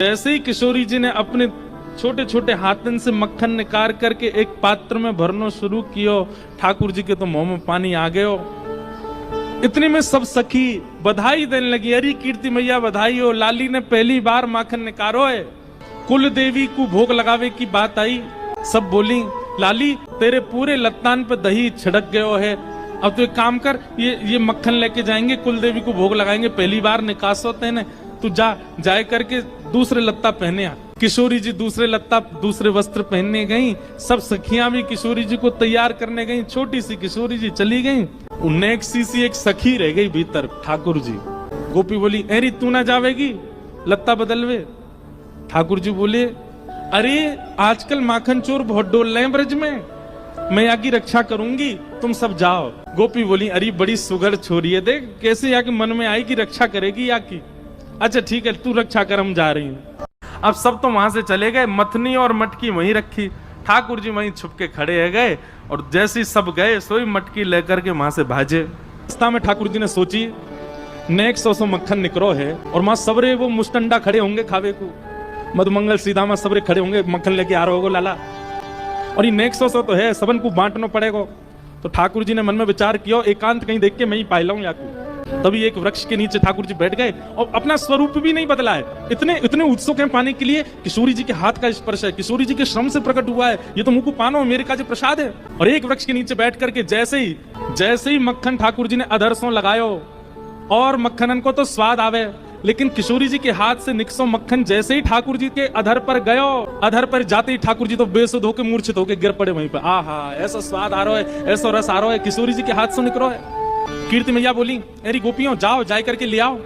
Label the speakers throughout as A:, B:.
A: जैसे ही किशोरी जी ने अपने छोटे छोटे हाथन से मक्खन निकाल करके एक पात्र में भरना शुरू कियो, ठाकुर जी के तो मुंह में पानी आ गयो। इतने में सब सखी बधाई देने लगी, अरे कीर्ति मैया बधाई हो, लाली ने पहली बार माखन निकारो है। कुल देवी को भोग लगावे की बात आई, सब बोली लाली तेरे पूरे लत्तान पे दही छिड़क गयो है, अब तो एक काम कर, ये मक्खन लेके जाएंगे कुल देवी को भोग लगाएंगे, पहली बार निकास होते हैं, तू जाए करके दूसरे लत्ता पहने आ। किशोरी जी दूसरे लत्ता दूसरे वस्त्र पहनने गई, सब सखियां भी किशोरी जी को तैयार करने गई। छोटी सी किशोरी जी चली गई, नेक सी एक सखी रह गई भीतर। ठाकुर जी गोपी बोली अरे तू ना जावेगी लत्ता बदलवे? ठाकुर जी बोले अरे आजकल माखन चोर बहुत डोल रहे हैं ब्रज में, मैं आगे रक्षा करूंगी, तुम सब जाओ। गोपी बोली अरे बड़ी सुगर छोरी है, देख कैसे आके मन में आई कि रक्षा करेगी या की। अच्छा ठीक है तू रक्षा कर, हम जा रही हूँ। अब सब तो वहां से चले गए, मथनी और मटकी वहीं रखी, ठाकुर जी वहीं छुप के खड़े है गए, और जैसे सब गए सोई मटकी लेकर के वहां से भाजे। रास्ता में ठाकुर जी ने सोची नेक 100 मक्खन निकरो है, और मां सबरे वो मुस्टंडा खड़े होंगे खावे को, मधुमंगल सीधा सबरे खड़े होंगे, मक्खन लेके आ रहे होगो लाला, और ये नेक 100 तो है, सबन को बांटना पड़ेगा। तो ठाकुर जी ने मन में विचार किया एकांत कहीं देख के मैं ही पाई लाऊं याकू। तभी एक वृक्ष के नीचे ठाकुर जी बैठ गए, और अपना स्वरूप भी नहीं बदला है, इतने उत्सुक हैं पाने के लिए। किशोरी जी के हाथ का स्पर्श है, किशोरी जी के श्रम से प्रकट हुआ है, ये तो मुंह को पानो मेरे का जो प्रसाद है। और एक वृक्ष के नीचे बैठ करके जैसे ही मक्खन ठाकुर जी ने अधरसों लगायो, और मक्खनन को तो स्वाद आवे, लेकिन किशोरी जी के हाथ से निकसो मक्खन जैसे ही ठाकुर जी के अधर पर गयो, अधर पर जाते ही ठाकुर जी तो बेसुध होकर मूर्छित होकर गिर पड़े वहीं पर। आहा ऐसा स्वाद आ रहा है, ऐसा रस आ रहा है, किशोरी जी के हाथ से निकलो है। कीर्ति मैया बोली अरे गोपियों जाओ जाए करके ले आओ।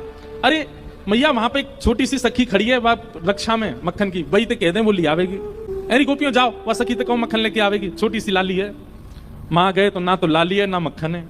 A: अरे मैया वहां पे एक छोटी सी सखी खड़ी है रक्षा में मक्खन की, वही तो कह दे वो ले आवेगी। अरे गोपियों जाओ, वह सखी तो कहो मक्खन लेके आवेगी, छोटी सी लाली है। मां गए तो ना तो लाली है ना मक्खन है।